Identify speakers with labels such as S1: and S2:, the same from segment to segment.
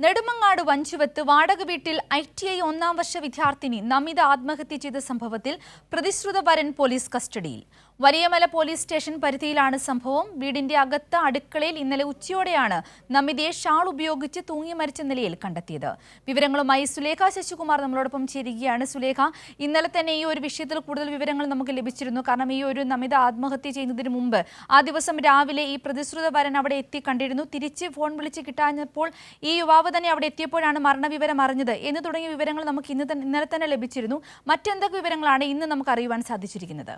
S1: നെടുമങ്ങാട് വഞ്ചുവത്ത് വാടക വീട്ടിൽ ITI ഒന്നാം വർഷ വിദ്യാർത്ഥിനി നമിത ആത്മഹത്യ ചെയ്ത സംഭവത്തിൽ പ്രതിശ്രുത വരൻ പോലീസ് കസ്റ്റഡിയിൽ. വലിയമല പോലീസ് സ്റ്റേഷൻ പരിധിയിലാണ് സംഭവം. വീടിന്റെ അകത്ത് അടുക്കളയിൽ ഇന്നലെ ഉച്ചയോടെയാണ് നമിതയെ ഷാൾ ഉപയോഗിച്ച് തൂങ്ങി മരിച്ച നിലയിൽ കണ്ടെത്തിയത്. വിവരങ്ങളുമായി സുലേഖ ശശികുമാർ നമ്മളോടൊപ്പം ചേരുകയാണ്. സുലേഖ, ഇന്നലെ തന്നെ ഈ ഒരു വിഷയത്തിൽ കൂടുതൽ വിവരങ്ങൾ നമുക്ക് ലഭിച്ചിരുന്നു. കാരണം ഈ ഒരു നമിത ആത്മഹത്യ ചെയ്യുന്നതിന് മുമ്പ് ആ ദിവസം രാവിലെ ഈ പ്രതിശ്രുത വരൻ അവിടെ എത്തി കണ്ടിരുന്നു. തിരിച്ച് ഫോൺ വിളിച്ച് കിട്ടാഞ്ഞപ്പോൾ ഈ യുവാവ് തന്നെ അവിടെ എത്തിയപ്പോഴാണ് മരണവിവരം അറിഞ്ഞത് എന്ന് തുടങ്ങിയ വിവരങ്ങൾ നമുക്ക് ഇന്നലെ തന്നെ ലഭിച്ചിരുന്നു. മറ്റെന്തൊക്കെ വിവരങ്ങളാണ് ഇന്ന് നമുക്ക് അറിയുവാൻ സാധിച്ചിരിക്കുന്നത്?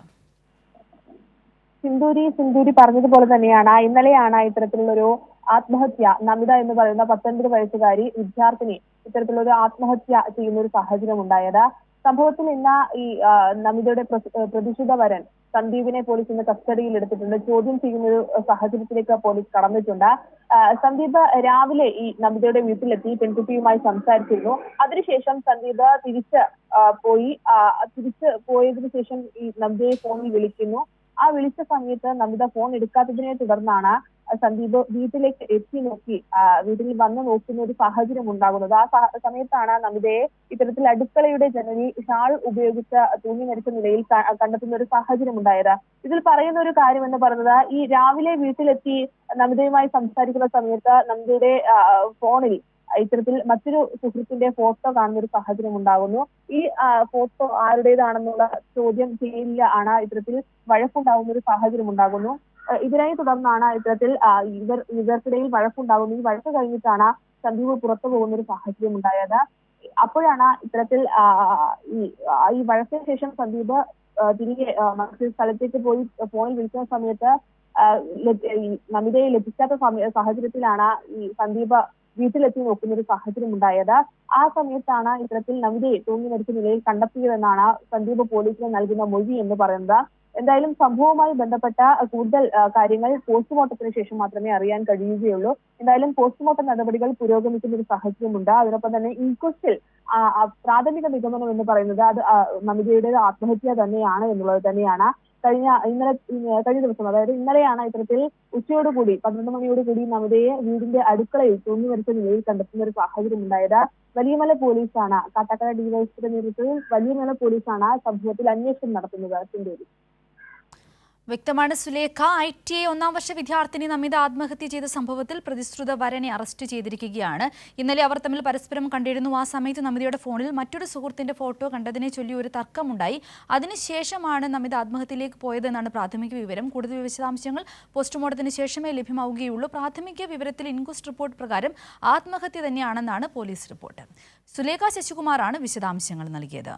S2: സിന്ദൂരി പറഞ്ഞതുപോലെ തന്നെയാണ് ഇന്നലെയാണ് ഇത്തരത്തിലുള്ളൊരു ആത്മഹത്യ, നമിത എന്ന് പറയുന്ന 19 വയസ്സുകാരി വിദ്യാർത്ഥിനി ഇത്തരത്തിലൊരു ആത്മഹത്യ ചെയ്യുന്ന ഒരു സാഹചര്യം ഉണ്ടായത്. സംഭവത്തിൽ ഇന്ന് ഈ നമിതയുടെ പ്രതിഷേധ വരൻ സന്ദീപിനെ പോലീസ് ഇന്ന് കസ്റ്റഡിയിൽ എടുത്തിട്ടുണ്ട്. ചോദ്യം ചെയ്യുന്ന ഒരു സാഹചര്യത്തിലേക്ക് പോലീസ് കടന്നിട്ടുണ്ട്. സന്ദീപ് രാവിലെ ഈ നമിതയുടെ വീട്ടിലെത്തി പെൺകുട്ടിയുമായി സംസാരിച്ചിരുന്നു. അതിനുശേഷം സന്ദീപ് തിരിച്ച് പോയതിനു ശേഷം ഈ നമിതയെ ഫോണിൽ വിളിക്കുന്നു. ആ വിളിച്ച സമയത്ത് നമിത ഫോൺ എടുക്കാത്തതിനെ തുടർന്നാണ് സന്ദീപ് വീട്ടിലേക്ക് എത്തി നോക്കി വീട്ടിൽ വന്ന് നോക്കുന്ന ഒരു സാഹചര്യം ഉണ്ടാകുന്നത്. ആ സമയത്താണ് നമിതയെ ഇത്തരത്തിൽ അടുക്കളയുടെ ജനലിൽ ഷാൾ ഉപയോഗിച്ച് തൂങ്ങി മരിച്ച നിലയിൽ കണ്ടെത്തുന്ന ഒരു സാഹചര്യം ഉണ്ടായത്. ഇതിൽ പറയുന്ന ഒരു കാര്യം എന്ന് പറയുന്നത്, ഈ രാവിലെ വീട്ടിലെത്തി നമിതയുമായി സംസാരിക്കുന്ന സമയത്ത് നമിതയുടെ ഫോണിൽ ഇത്തരത്തിൽ മറ്റൊരു സുഹൃത്തിന്റെ ഫോട്ടോ കാണുന്ന ഒരു സാഹചര്യം ഉണ്ടാകുന്നു. ഈ ഫോട്ടോ ആരുടേതാണെന്നുള്ള ചോദ്യം ചെയ്യലിൽ ആണ് ഇത്തരത്തിൽ വഴക്കുണ്ടാകുന്ന ഒരു സാഹചര്യം ഉണ്ടാകുന്നു. ഇതിനെ തുടർന്നാണ് ഇത്തരത്തിൽ ഇവർക്കിടയിൽ വഴക്കുണ്ടാകുന്നു. ഈ വഴക്ക് കഴിഞ്ഞിട്ടാണ് സന്ദീപ് പുറത്തു പോകുന്ന ഒരു സാഹചര്യം ഉണ്ടായത്. അപ്പോഴാണ് ഇത്തരത്തിൽ ഈ വഴക്കിന് ശേഷം സന്ദീപ് തിരികെ മറ്റൊരു സ്ഥലത്തേക്ക് പോയി ഫോണിൽ വിളിക്കുന്ന സമയത്ത് നമിതയെ ലഭിക്കാത്ത സാഹചര്യത്തിലാണ് ഈ സന്ദീപ് വീട്ടിലെത്തി നോക്കുന്ന ഒരു സാഹചര്യം ഉണ്ടായത്. ആ സമയത്താണ് ഇത്തരത്തിൽ നമിതയെ തൂങ്ങി മരിച്ച നിലയിൽ കണ്ടെത്തിയതെന്നാണ് സന്ദീപ് പോലീസിന് നൽകുന്ന മൊഴി എന്ന് പറയുന്നത്. എന്തായാലും സംഭവവുമായി ബന്ധപ്പെട്ട കൂടുതൽ കാര്യങ്ങൾ പോസ്റ്റ്മോർട്ടത്തിന് ശേഷം മാത്രമേ അറിയാൻ കഴിയുകയുള്ളൂ. എന്തായാലും പോസ്റ്റ്മോർട്ടം നടപടികൾ പുരോഗമിക്കുന്ന ഒരു സാഹചര്യമുണ്ട്. അതിനൊപ്പം തന്നെ ഇൻക്വസ്റ്റിൽ പ്രാഥമിക നിഗമനം എന്ന് പറയുന്നത് അത് നമിതയുടെ ആത്മഹത്യ തന്നെയാണ് എന്നുള്ളത് തന്നെയാണ്. കഴിഞ്ഞ ദിവസം, അതായത് ഇന്നലെയാണ് ഇത്തരത്തിൽ ഉച്ചയോടുകൂടി 12 മണിയോടുകൂടി നമിതയെ വീടിന്റെ അടുക്കളയിൽ തൂങ്ങി മരിച്ച നിലയിൽ കണ്ടെത്തുന്ന ഒരു സാഹചര്യം ഉണ്ടായത്. വലിയമല പോലീസാണ്, കാട്ടാക്കട ഡിവൈഎസ്പിയുടെ നേതൃത്വത്തിൽ വലിയമല പോലീസാണ് സംഭവത്തിൽ അന്വേഷണം നടത്തുന്നത്. സിന്ദൂരി.
S1: വ്യക്തമാണ് സുലേഖ. ITI ഒന്നാം വർഷ വിദ്യാർത്ഥിനി നമിത ആത്മഹത്യ ചെയ്ത സംഭവത്തിൽ പ്രതിശ്രുത വരനെ അറസ്റ്റ് ചെയ്തിരിക്കുകയാണ്. ഇന്നലെ അവർ തമ്മിൽ പരസ്പരം കണ്ടിരുന്നു. ആ സമയത്ത് നമിതയുടെ ഫോണിൽ മറ്റൊരു സുഹൃത്തിന്റെ ഫോട്ടോ കണ്ടതിനെ ചൊല്ലി ഒരു തർക്കമുണ്ടായി. അതിനുശേഷമാണ് നമിത ആത്മഹത്യയിലേക്ക് പോയതെന്നാണ് പ്രാഥമിക വിവരം. കൂടുതൽ വിശദാംശങ്ങൾ പോസ്റ്റ്മോർട്ടത്തിന് ശേഷമേ ലഭ്യമാവുകയുള്ളൂ. പ്രാഥമിക വിവരത്തിൽ ഇൻക്വസ്റ്റ് റിപ്പോർട്ട് പ്രകാരം ആത്മഹത്യ തന്നെയാണെന്നാണ് പോലീസ് റിപ്പോർട്ട്. സുലേഖ ശശികുമാറാണ് വിശദാംശങ്ങൾ നൽകിയത്.